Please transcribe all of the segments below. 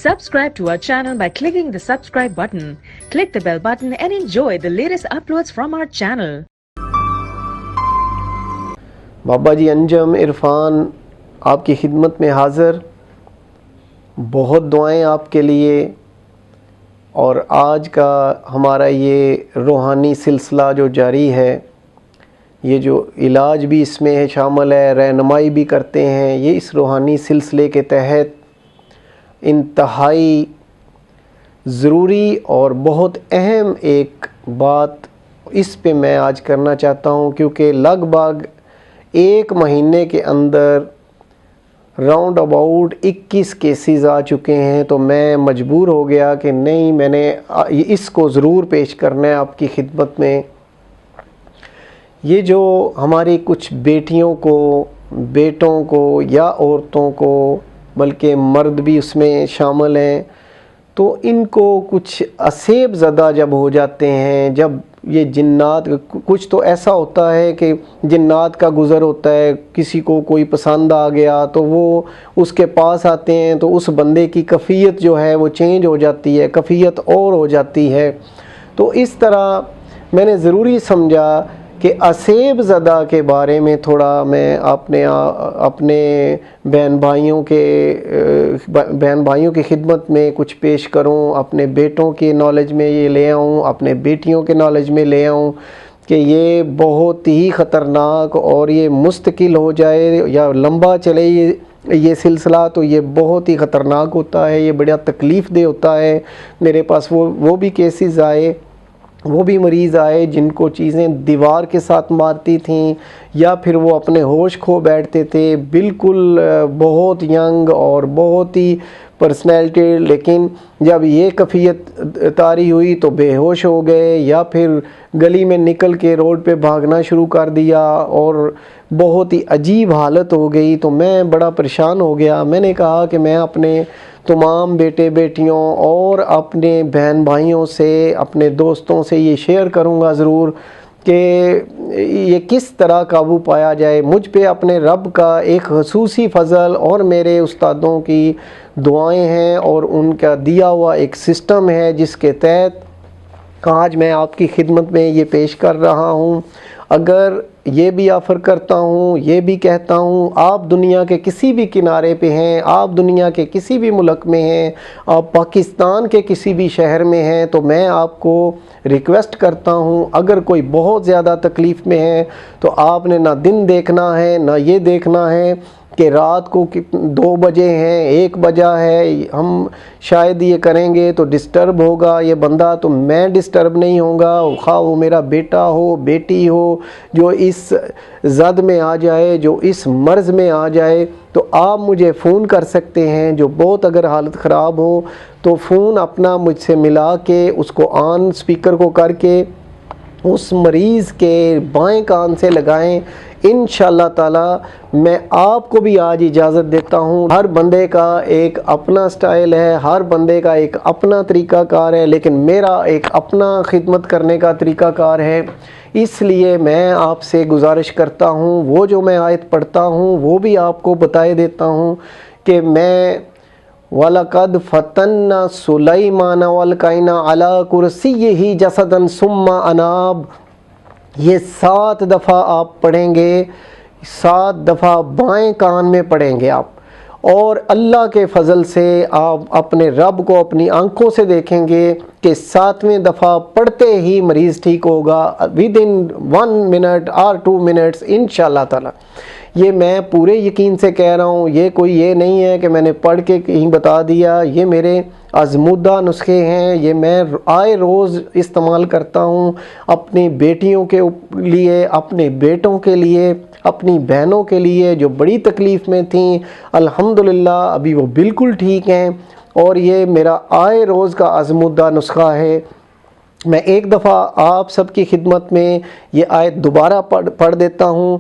Subscribe to our channel by clicking the subscribe button. Click the bell button and enjoy the latest uploads from our channel. بابا جی انجم عرفان آپ کی خدمت میں حاضر، بہت دعائیں آپ کے لیے۔ اور آج کا ہمارا یہ روحانی سلسلہ جو جاری ہے، یہ جو علاج بھی اس میں شامل ہے، رہنمائی بھی کرتے ہیں، یہ اس روحانی سلسلے کے تحت انتہائی ضروری اور بہت اہم ایک بات اس پہ میں آج کرنا چاہتا ہوں، کیونکہ لگ بھگ ایک مہینے کے اندر راؤنڈ اباؤٹ 21 کیسز آ چکے ہیں، تو میں مجبور ہو گیا کہ نہیں، میں نے اس کو ضرور پیش کرنا ہے آپ کی خدمت میں۔ یہ جو ہماری کچھ بیٹیوں کو، بیٹوں کو یا عورتوں کو، بلکہ مرد بھی اس میں شامل ہیں، تو ان کو کچھ عصیب زدہ جب ہو جاتے ہیں، جب یہ جنات، کچھ تو ایسا ہوتا ہے کہ جنات کا گزر ہوتا ہے، کسی کو کوئی پسند آ گیا تو وہ اس کے پاس آتے ہیں، تو اس بندے کی کیفیت جو ہے وہ چینج ہو جاتی ہے، کیفیت اور ہو جاتی ہے۔ تو اس طرح میں نے ضروری سمجھا کہ عصیب زدہ کے بارے میں تھوڑا میں اپنے بہن بھائیوں کی خدمت میں کچھ پیش کروں، اپنے بیٹوں کے نالج میں یہ لے آؤں، اپنے بیٹیوں کے نالج میں لے آؤں کہ یہ بہت ہی خطرناک، اور یہ مستقل ہو جائے یا لمبا چلے یہ سلسلہ تو یہ بہت ہی خطرناک ہوتا ہے، یہ بڑا تکلیف دہ ہوتا ہے۔ میرے پاس وہ بھی کیسز آئے، وہ بھی مریض آئے جن کو چیزیں دیوار کے ساتھ مارتی تھیں، یا پھر وہ اپنے ہوش کھو بیٹھتے تھے، بالکل بہت ینگ اور بہت ہی پرسنالٹی، لیکن جب یہ کیفیت طاری ہوئی تو بے ہوش ہو گئے، یا پھر گلی میں نکل کے روڈ پہ بھاگنا شروع کر دیا، اور بہت ہی عجیب حالت ہو گئی۔ تو میں بڑا پریشان ہو گیا۔ میں نے کہا کہ میں اپنے تمام بیٹے بیٹیوں اور اپنے بہن بھائیوں سے، اپنے دوستوں سے یہ شیئر کروں گا ضرور کہ یہ کس طرح قابو پایا جائے۔ مجھ پہ اپنے رب کا ایک خصوصی فضل اور میرے استادوں کی دعائیں ہیں، اور ان کا دیا ہوا ایک سسٹم ہے جس کے تحت آج میں آپ کی خدمت میں یہ پیش کر رہا ہوں۔ اگر یہ بھی آفر کرتا ہوں، یہ بھی کہتا ہوں، آپ دنیا کے کسی بھی کنارے پہ ہیں، آپ دنیا کے کسی بھی ملک میں ہیں، آپ پاکستان کے کسی بھی شہر میں ہیں، تو میں آپ کو ریکویسٹ کرتا ہوں، اگر کوئی بہت زیادہ تکلیف میں ہے تو آپ نے نہ دن دیکھنا ہے، نہ یہ دیکھنا ہے کہ رات کو 2 بجے ہیں، 1 بجا ہے، ہم شاید یہ کریں گے تو ڈسٹرب ہوگا یہ بندہ، تو میں ڈسٹرب نہیں ہوں گا، خواہ وہ میرا بیٹا ہو، بیٹی ہو، جو اس زد میں آ جائے، جو اس مرض میں آ جائے، تو آپ مجھے فون کر سکتے ہیں۔ جو بہت اگر حالت خراب ہو تو فون اپنا مجھ سے ملا کے، اس کو آن اسپیکر کو کر کے اس مریض کے بائیں کان سے لگائیں۔ انشاءاللہ تعالی میں آپ کو بھی آج اجازت دیتا ہوں۔ ہر بندے کا ایک اپنا سٹائل ہے، ہر بندے کا ایک اپنا طریقہ کار ہے، لیکن میرا ایک اپنا خدمت کرنے کا طریقہ کار ہے۔ اس لیے میں آپ سے گزارش کرتا ہوں، وہ جو میں آیت پڑھتا ہوں وہ بھی آپ کو بتائے دیتا ہوں کہ میں وَلَقَدْ فَتَنَّا سُلَيْمَانَ وَأَلْقَيْنَا عَلَى كُرْسِيِّهِ جَسَدًا ثُمَّ أَنَابَ، یہ 7 دفعہ آپ پڑھیں گے، 7 دفعہ بائیں کان میں پڑھیں گے آپ، اور اللہ کے فضل سے آپ اپنے رب کو اپنی آنکھوں سے دیکھیں گے کہ 7ویں دفعہ پڑھتے ہی مریض ٹھیک ہوگا within 1 منٹ اور 2 منٹس انشاءاللہ تعالی۔ یہ میں پورے یقین سے کہہ رہا ہوں، یہ کوئی یہ نہیں ہے کہ میں نے پڑھ کے کہیں بتا دیا، یہ میرے آزمودہ نسخے ہیں، یہ میں آئے روز استعمال کرتا ہوں، اپنی بیٹیوں کے لیے، اپنے بیٹوں کے لیے، اپنی بہنوں کے لیے جو بڑی تکلیف میں تھیں، الحمدللہ ابھی وہ بالکل ٹھیک ہیں، اور یہ میرا آئے روز کا آزمودہ نسخہ ہے۔ میں ایک دفعہ آپ سب کی خدمت میں یہ آیت دوبارہ پڑھ دیتا ہوں۔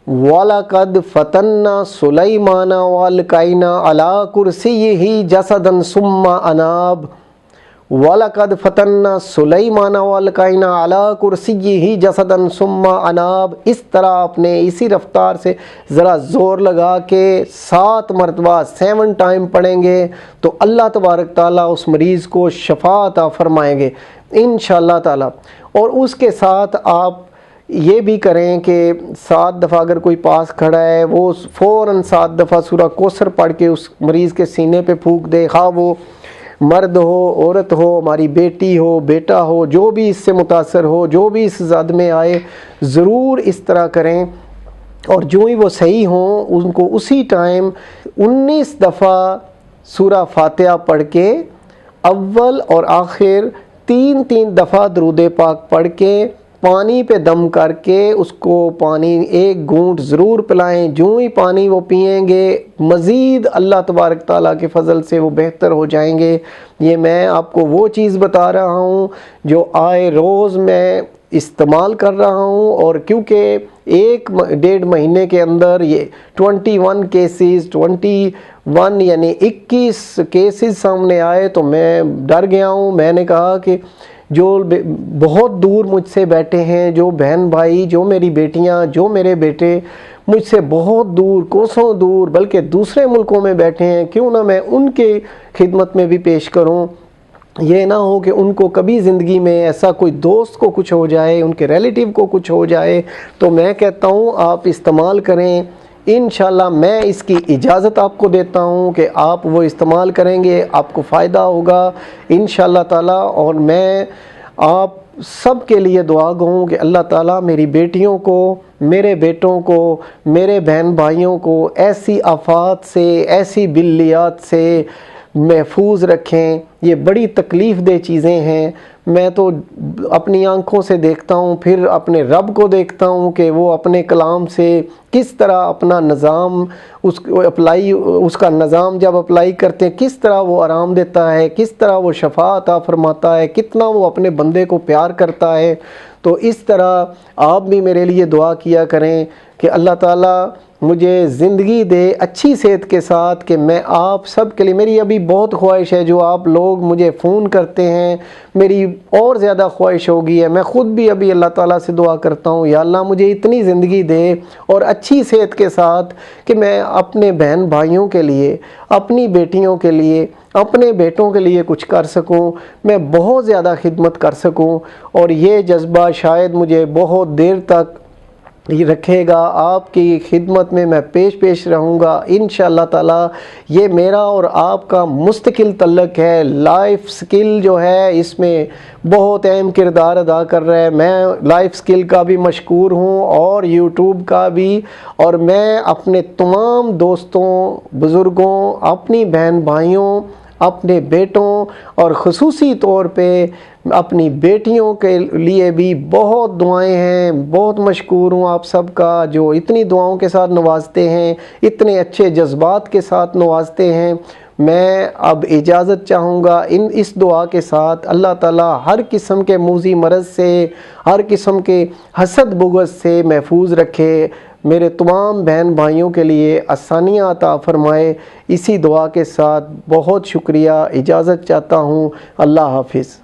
وَلَقَدْ فَتَنَّا سُلَيْمَانَ وَأَلْقَيْنَا عَلَى كُرْسِيِّهِ جَسَدًا ثُمَّ أَنَابَ، وَلَقَدْ فَتَنَّا سُلَيْمَانَ وَأَلْقَيْنَا عَلَىٰ كُرْسِيِّهِ جَسَدًا ثُمَّ أَنَابَ، اس طرح آپ نے اسی رفتار سے ذرا زور لگا کے 7 مرتبہ 7 ٹائم پڑھیں گے تو اللہ تبارک تعالیٰ اس مریض کو شفا عطا فرمائیں گے انشاءاللہ تعالیٰ۔ اور اس کے ساتھ آپ یہ بھی کریں کہ 7 دفعہ اگر کوئی پاس کھڑا ہے وہ فوراً 7 دفعہ سورہ کوثر پڑھ کے اس مریض کے سینے پہ پھونک دے، خواہ وہ مرد ہو، عورت ہو، ہماری بیٹی ہو، بیٹا ہو، جو بھی اس سے متاثر ہو، جو بھی اس زد میں آئے، ضرور اس طرح کریں۔ اور جو ہی وہ صحیح ہوں ان کو اسی ٹائم 19 دفعہ سورہ فاتحہ پڑھ کے اول اور آخر 3 دفعہ درود پاک پڑھ کے پانی پہ دم کر کے اس کو پانی 1 گھونٹ ضرور پلائیں۔ جو ہی پانی وہ پئیں گے مزید اللہ تبارک تعالیٰ کے فضل سے وہ بہتر ہو جائیں گے۔ یہ میں آپ کو وہ چیز بتا رہا ہوں جو آئے روز میں استعمال کر رہا ہوں، اور کیونکہ 1-1.5 مہینے کے اندر یہ 21 کیسز 21 یعنی 21 کیسز سامنے آئے تو میں ڈر گیا ہوں۔ میں نے کہا کہ جو بہت دور مجھ سے بیٹھے ہیں، جو بہن بھائی، جو میری بیٹیاں، جو میرے بیٹے مجھ سے بہت دور، کوسوں دور، بلکہ دوسرے ملکوں میں بیٹھے ہیں، کیوں نہ میں ان کے خدمت میں بھی پیش کروں۔ یہ نہ ہو کہ ان کو کبھی زندگی میں ایسا کوئی دوست کو کچھ ہو جائے، ان کے ریلیٹیو کو کچھ ہو جائے، تو میں کہتا ہوں آپ استعمال کریں۔ انشاءاللہ میں اس کی اجازت آپ کو دیتا ہوں کہ آپ وہ استعمال کریں گے، آپ کو فائدہ ہوگا انشاءاللہ تعالیٰ۔ اور میں آپ سب کے لیے دعا گوں کہ اللہ تعالیٰ میری بیٹیوں کو، میرے بیٹوں کو، میرے بہن بھائیوں کو ایسی آفات سے، ایسی بلیات سے محفوظ رکھیں۔ یہ بڑی تکلیف دہ چیزیں ہیں۔ میں تو اپنی آنکھوں سے دیکھتا ہوں، پھر اپنے رب کو دیکھتا ہوں کہ وہ اپنے کلام سے کس طرح اپنا نظام اس کا نظام جب اپلائی کرتے ہیں کس طرح وہ آرام دیتا ہے، کس طرح وہ شفا عطا فرماتا ہے، کتنا وہ اپنے بندے کو پیار کرتا ہے۔ تو اس طرح آپ بھی میرے لیے دعا کیا کریں کہ اللہ تعالیٰ مجھے زندگی دے اچھی صحت کے ساتھ، کہ میں آپ سب کے لیے، میری ابھی بہت خواہش ہے، جو آپ لوگ مجھے فون کرتے ہیں میری اور زیادہ خواہش ہوگی ہے، میں خود بھی ابھی اللہ تعالیٰ سے دعا کرتا ہوں یا اللہ مجھے اتنی زندگی دے اور اچھی صحت کے ساتھ کہ میں اپنے بہن بھائیوں کے لیے، اپنی بیٹیوں کے لیے، اپنے بیٹوں کے لیے کچھ کر سکوں، میں بہت زیادہ خدمت کر سکوں۔ اور یہ جذبہ شاید مجھے بہت دیر تک رکھے گا، آپ کی خدمت میں میں پیش رہوں گا انشاءاللہ تعالیٰ۔ یہ میرا اور آپ کا مستقل تعلق ہے۔ لائف سکل جو ہے اس میں بہت اہم کردار ادا کر رہا ہے۔ میں لائف سکل کا بھی مشکور ہوں اور یوٹیوب کا بھی، اور میں اپنے تمام دوستوں، بزرگوں، اپنی بہن بھائیوں، اپنے بیٹوں اور خصوصی طور پہ اپنی بیٹیوں کے لیے بھی بہت دعائیں ہیں۔ بہت مشکور ہوں آپ سب کا جو اتنی دعاؤں کے ساتھ نوازتے ہیں، اتنے اچھے جذبات کے ساتھ نوازتے ہیں۔ میں اب اجازت چاہوں گا اس دعا کے ساتھ، اللہ تعالیٰ ہر قسم کے موذی مرض سے، ہر قسم کے حسد بغض سے محفوظ رکھے، میرے تمام بہن بھائیوں کے لیے آسانیاں عطا فرمائے۔ اسی دعا کے ساتھ بہت شکریہ، اجازت چاہتا ہوں، اللہ حافظ۔